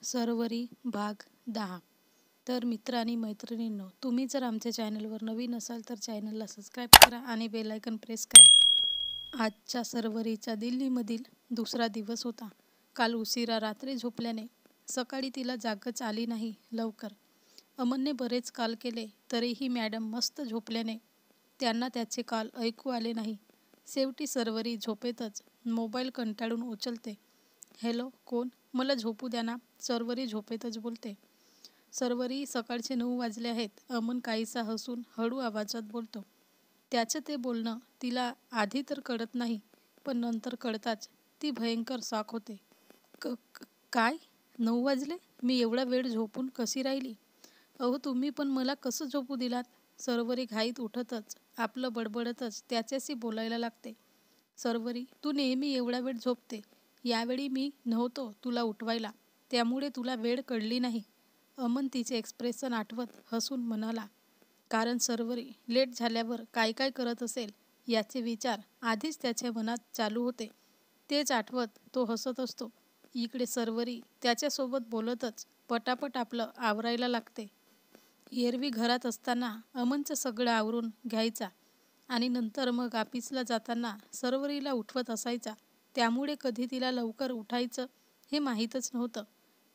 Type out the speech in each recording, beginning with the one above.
सर्वरी भाग 10. तर मित्र आणि मैत्रिणींनो, तुम्ही जर आमच्या चॅनलवर नवीन असाल तर चॅनलला सबस्क्राईब करा आणि बेल आयकन प्रेस करा. आजच्या सर्वरीचा दिल्लीमधील दुसरा दिवस होता. काल उशिरा रात्री झोपल्याने सकाळी तिला जागच आली नाही लवकर. अमनने बरेच कॉल केले तरीही मॅडम मस्त झोपल्याने त्यांना त्याचे कॉल ऐकू आले नाही. शेवटी सर्वरी झोपेतच मोबाईल कंटाळून उचलते. हॅलो, कोण? मला झोपू द्या ना, सर्वरी झोपेतच बोलते. सर्वरी, सकाळचे 9 वाजले आहेत. अमन काहीसा हसून हळू आवाजात बोलतो. त्याचं ते बोलणं तिला आधी तर कळत नाही, पण नंतर कळताच ती भयंकर शॉक होते. काय? 9 वाजले? मी एवढा वेळ झोपून कशी राहिली? अहो, तुम्ही पण मला कसं झोपू दिलात? सर्वरी घाईत उठतच आपलं बडबडतच त्याच्याशी बोलायला लागते. सर्वरी, तू नेहमी एवढा वेळ झोपते. यावेळी मी नव्हतो तुला उठवायला, त्यामुळे तुला वेळ कळली नाही. अमन तिचे एक्सप्रेशन आठवत हसून म्हणाला. कारण सर्वरी लेट झाल्यावर काय काय करत असेल याचे विचार आधीच त्याच्या मनात चालू होते. तेच आठवत तो हसत असतो. इकडे सर्वरी त्याच्यासोबत बोलतच पटापट आपलं आवरायला लागते. एरवी घरात असताना अमनचं सगळं आवरून घ्यायचा आणि नंतर मग ऑफिसला जाताना सर्वरीला उठवत असायचा. त्यामुळे कधी तिला लवकर उठायचं हे माहीतच नव्हतं.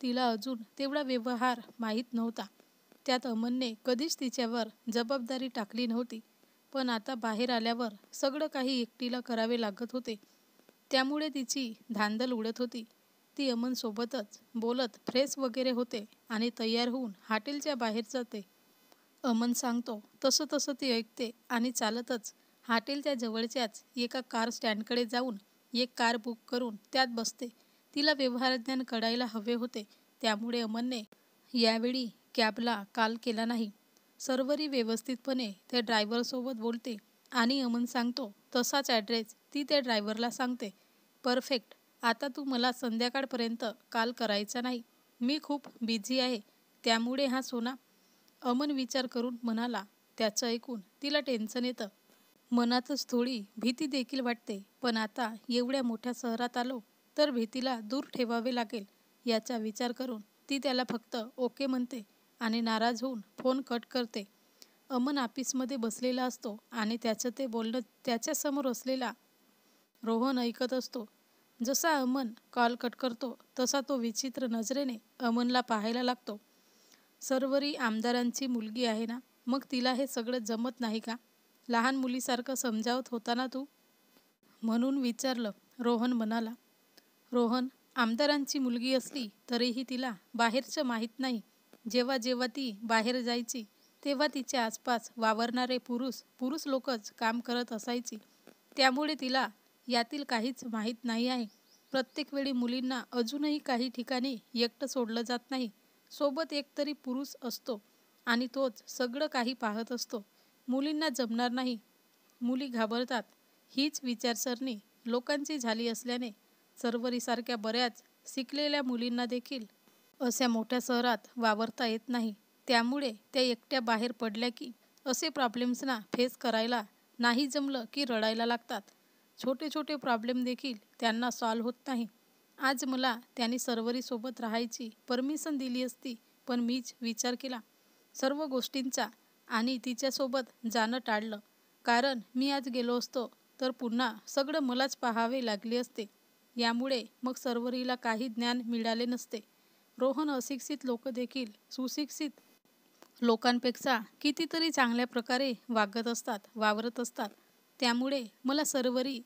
तिला अजून तेवढा व्यवहार माहीत नव्हता. त्यात अमनने कधीच तिच्यावर जबाबदारी टाकली नव्हती. पण आता बाहेर आल्यावर सगळं काही एकटीला करावे लागत होते. त्यामुळे तिची धांदल उडत होती. ती अमनसोबतच बोलत फ्रेश वगैरे होते आणि तयार होऊन हॉटेलच्या बाहेर जाते. अमन सांगतो तसं तसं ती ऐकते आणि चालतच हॉटेलच्या जवळच्याच एका कार स्टँडकडे जाऊन एक कार बुक करून त्यात बसते. तिला व्यवहारज्ञान कळायला हवे होते, त्यामुळे अमनने यावेळी कॅबला कॉल केला नाही. सर्वरी व्यवस्थितपणे त्या ड्रायव्हरसोबत बोलते आणि अमन सांगतो तसाच ॲड्रेस ती त्या ड्रायव्हरला सांगते. परफेक्ट. आता तू मला संध्याकाळपर्यंत कॉल करायचा नाही. मी खूप बिझी आहे, त्यामुळे हा सोना. अमन विचार करून म्हणाला. त्याचं ऐकून तिला टेन्शन येतं. मनातच थोडी भीती देखील वाटते. पण आता एवढ्या मोठ्या शहरात आलो तर भीतीला दूर ठेवावे लागेल याचा विचार करून ती त्याला फक्त ओके म्हणते आणि नाराज होऊन फोन कट करते. अमन ऑफिसमध्ये बसलेला असतो आणि त्याचं ते बोलणं त्याच्यासमोर असलेला रोहन ऐकत असतो. जसा अमन कॉल कट करतो तसा तो विचित्र नजरेने अमनला पाहायला लागतो. सर्वरी आमदारांची मुलगी आहे ना, मग तिला हे सगळं जमत नाही का? लहान मुलीसारखं समजावत होता ना तू? म्हणून विचारलं, रोहन म्हणाला. रोहन, आमदारांची मुलगी असली तरीही तिला बाहेरचं माहीत नाही. जेव्हा जेव्हा ती बाहेर जायची तेव्हा तिच्या आसपास वावरणारे पुरुष लोकच काम करत असायची. त्यामुळे तिला यातील काहीच माहीत नाही आहे. प्रत्येक वेळी मुलींना अजूनही काही ठिकाणी एकटं सोडलं जात नाही. सोबत एकतरी पुरुष असतो आणि तोच सगळं काही पाहत असतो. मुलींना जमणार नाही, मुली घाबरतात, हीच विचारसरणी लोकांची झाली असल्याने सर्वरीसारख्या बऱ्याच शिकलेल्या मुलींना देखील अशा मोठ्या शहरात वावरता येत नाही. त्यामुळे त्या एकट्या बाहेर पडल्या की असे प्रॉब्लेम्सना फेस करायला नाही जमलं की रडायला लागतात. छोटे छोटे प्रॉब्लेम देखील त्यांना सॉल्व्ह होत नाही. आज मला त्यांनी सर्वरीसोबत राहायची परमिशन दिली असती, पण मीच विचार केला सर्व गोष्टींचा आणि तिच्यासोबत जाणं टाळलं. कारण मी आज गेलो असतो तर पुन्हा सगळं मलाच पाहावे लागले असते. यामुळे मग सर्वरीला काही ज्ञान मिळाले नसते. रोहन, अशिक्षित लोक देखील सुशिक्षित लोकांपेक्षा कितीतरी चांगल्या प्रकारे वावरत असतात. त्यामुळे मला सर्वरी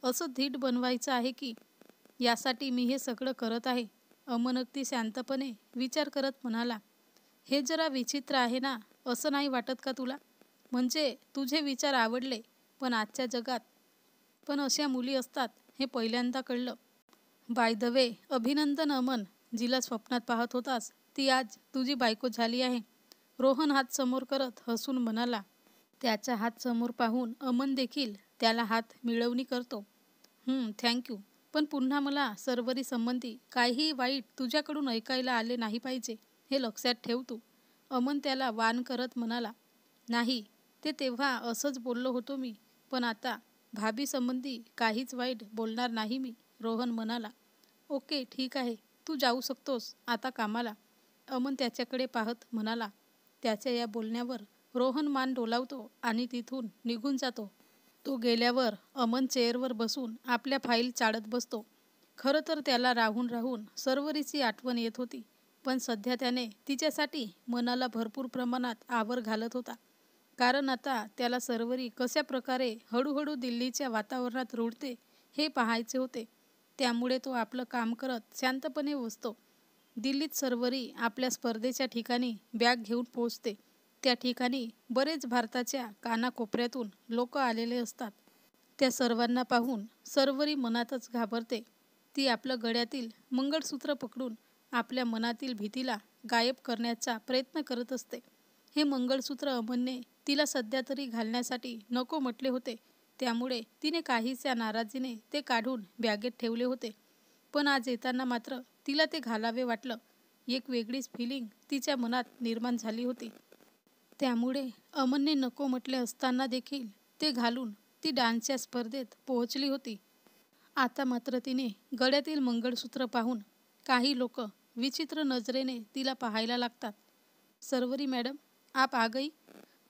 असं धीट बनवायचं आहे की यासाठी मी हे सगळं करत आहे. अमन अगदी शांतपणे विचार करत म्हणाला. हे जरा विचित्र आहे ना, असं नाही वाटत का तुला? म्हणजे तुझे विचार आवडले, पण आजच्या जगात पण अशा मुली असतात हे पहिल्यांदा कळलं. बाय द वे, अभिनंदन अमन, जिला स्वप्नात पाहत होतास ती आज तुझी बायको झाली आहे. रोहन हात समोर करत हसून म्हणाला. त्याचा हात समोर पाहून अमन देखील त्याला हात मिळवणी करतो. थँक्यू, पण पुन्हा मला सर्वरी संबंधी काहीही वाईट तुझ्याकडून ऐकायला आले नाही पाहिजे, हे लक्षात ठेव तू. अमन त्याला वान करत म्हणाला. नाही, ते तेव्हा असंच बोललो होतो मी, पण आता भाभी संबंधी काहीच वाईट बोलणार नाही मी, रोहन म्हणाला. ओके, ठीक आहे, तू जाऊ शकतोस आता कामाला, अमन त्याच्याकडे पाहत म्हणाला. त्याच्या या बोलण्यावर रोहन मान डोलावतो आणि तिथून निघून जातो. तो गेल्यावर अमन चेअरवर बसून आपल्या फाईल चाळत बसतो. खरं तर त्याला राहून राहून सर्वरीची आठवण येत होती, पण सध्या त्याने तिच्यासाठी मनाला भरपूर प्रमाणात आवर घालत होता. कारण आता त्याला सर्वरी कशा प्रकारे हळूहळू दिल्लीच्या वातावरणात रुळते हे पाहायचे होते. त्यामुळे तो आपलं काम करत शांतपणे बसतो. दिल्लीत सर्वरी आपल्या स्पर्धेच्या ठिकाणी बॅग घेऊन पोहोचते. त्या ठिकाणी बरेच भारताच्या कानाकोपऱ्यातून लोक आलेले असतात. त्या सर्वांना पाहून सर्वरी मनातच घाबरते. ती आपलं गळ्यातील मंगळसूत्र पकडून आपल्या मनातील भीतीला गायब करण्याचा प्रयत्न करत असते. हे मंगळसूत्र अमनने तिला सध्या तरी घालण्यासाठी नको म्हटले होते, त्यामुळे तिने काहीशा नाराजीने ते काढून बॅगेत ठेवले होते. पण आज येताना मात्र तिला ते घालावे वाटलं. एक वेगळीच फिलिंग तिच्या मनात निर्माण झाली होती. त्यामुळे अमनने नको म्हटले असताना देखील ते घालून ती डान्सच्या स्पर्धेत पोहोचली होती. आता मात्र तिने गळ्यातील मंगळसूत्र पाहून काही लोक विचित्र नजरेने तिला पाहायला लागतात. सर्वरी मॅडम, आप आ गई.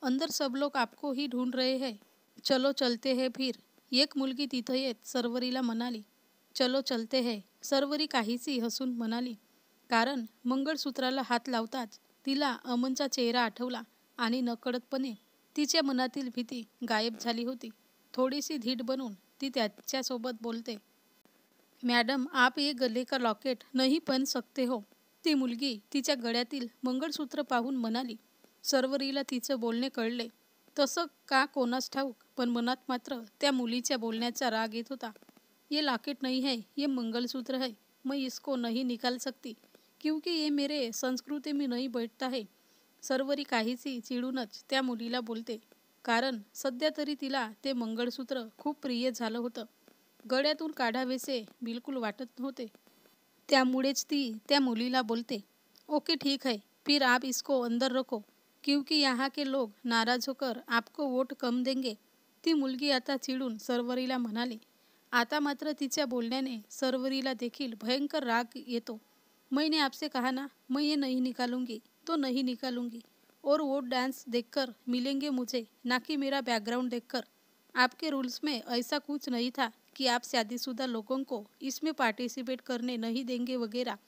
अंदर सब लोग आपको ही ढूंढ रहे हैं. चलो चलते हैं फिर. एक मुलगी तिथं येत सर्वरीला म्हणाली. चलो चलते हैं, सर्वरी काहीशी हसून म्हणाली. कारण मंगळसूत्राला हात लावताच तिला अमनचा चेहरा आठवला आणि नकळतपणे तिच्या मनातील भीती गायब झाली होती. थोडीशी धीट बनून ती त्याच्यासोबत बोलते. मॅडम, आप ये गले का लॉकेट नहीं पहन सकते हो. ती मुलगी तिच्या गळ्यातील मंगळसूत्र पाहून म्हणाली. सर्वरीला तिचं बोलणे कळले. तसं का कोणास ठाऊक, पण मनात मात्र त्या मुलीच्या बोलण्याचा राग येत होता. ये लॉकेट नहीं है, ये मंगलसूत्र है. मैं इसको नहीं निकाल सकती क्योंकि ये मेरे संस्कृती में नहीं बैठता है. सर्वरी काहीशी चिडूनच त्या मुलीला बोलते. कारण सध्या तरी तिला ते मंगळसूत्र खूप प्रिय झालं होतं. गळ्यातून काढावेसे बिलकुल वाटत नव्हते. त्यामुळेच ती त्या मुलीला बोलते. ओके ठीक है, फिर आप इसको अंदर रखो क्योंकि यहाँ के लोग नाराज होकर आपको वोट कम देंगे. ती मुलगी आता चिडून सर्वरीला म्हणाली. आता मात्र तिच्या बोलण्याने सर्वरीला देखील भयंकर राग येतो. मैंने आपसे कहा ना, मैं ये नहीं निकालूंगी तो नहीं निकालूंगी. और वोट डांस देखकर मिलेंगे मुझे, ना कि मेरा बैकग्राउंड देखकर. आपके रूल्स में ऐसा कुछ नहीं था कि आप शादीशुदा लोगों को इसमें पार्टिसिपेट करने नहीं देंगे वगैरह.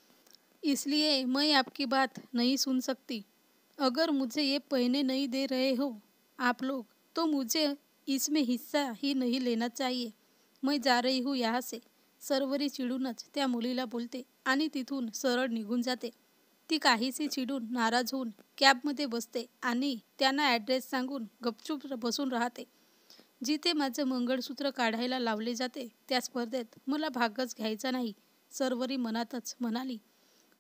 इसलिए मैं आपकी बात नहीं सुन सकती. अगर मुझे ये पहने नहीं दे रहे हो आप लोग, तो मुझे इसमें हिस्सा ही नहीं लेना चाहिए. मैं जा रही हूँ यहाँ से. सर्वरी चिडूनच त्या मुलीला बोलते आणि तिथून सरळ निघून जाते. ती काहीशी चिडून नाराज होऊन कॅबमध्ये बसते आणि त्यांना ॲड्रेस सांगून गपचूप बसून राहते. जिथे माझं मंगळसूत्र काढायला लावले जाते त्या स्पर्धेत मला भागच घ्यायचा नाही, सर्वरी मनातच म्हणाली.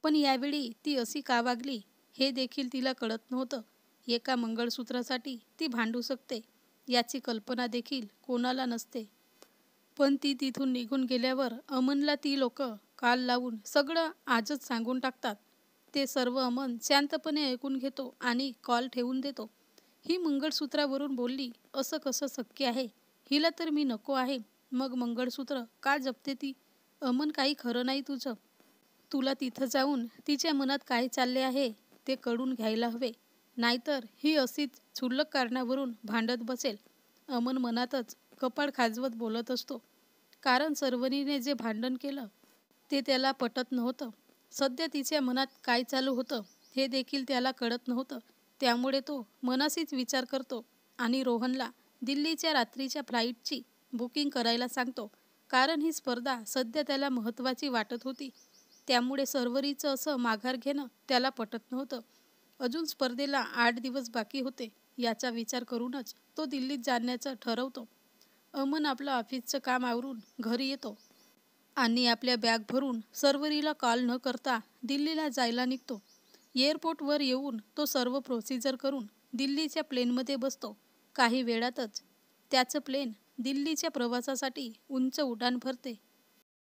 पण यावेळी ती अशी का वागली हे देखील तिला कळत नव्हतं. एका मंगळसूत्रासाठी ती भांडू शकते याची कल्पना देखील कोणाला नसते. पण ती तिथून निघून गेल्यावर अमनला ती लोक काल लावून सगळं आजच सांगून टाकतात. ते सर्व अमन शांतपणे ऐकून घेतो आणि कॉल ठेवून देतो. ही मंगळसूत्रावरून बोलली असं कसं शक्य आहे? हिला तर मी नको आहे, मग मंगळसूत्र का जपते ती? अमन, काही खरं नाही तुझं. तुला तिथं जाऊन तिच्या मनात काय चालले आहे ते कळून घ्यायला हवे, नाहीतर ही अशीच क्षुल्लक कारणावरून भांडत बसेल. अमन मनातच कपाळ खाजवत बोलत असतो. कारण सर्वरीने जे भांडण केलं ते त्याला पटत नव्हतं. सध्या तिच्या मनात काय चालू होतं हे देखील त्याला कळत नव्हतं. त्यामुळे तो मनाशीच विचार करतो आणि रोहनला दिल्लीच्या रात्रीच्या फ्लाईटची बुकिंग करायला सांगतो. कारण ही स्पर्धा सध्या त्याला महत्त्वाची वाटत होती. त्यामुळे सर्वरीचं असं माघार घेणं त्याला पटत नव्हतं. अजून स्पर्धेला 8 दिवस बाकी होते. याचा विचार करूनच तो दिल्लीत जाण्याचं ठरवतो. अमन आपलं ऑफिसचं काम आवरून घरी येतो आणि आपल्या बॅग भरून सर्वरीला कॉल न करता दिल्लीला जायला निघतो. एअरपोर्टवर येऊन तो सर्व प्रोसिजर करून दिल्लीच्या प्लेनमध्ये बसतो. काही वेळातच त्याचं प्लेन दिल्लीच्या प्रवासासाठी उंच उड्डाण भरते.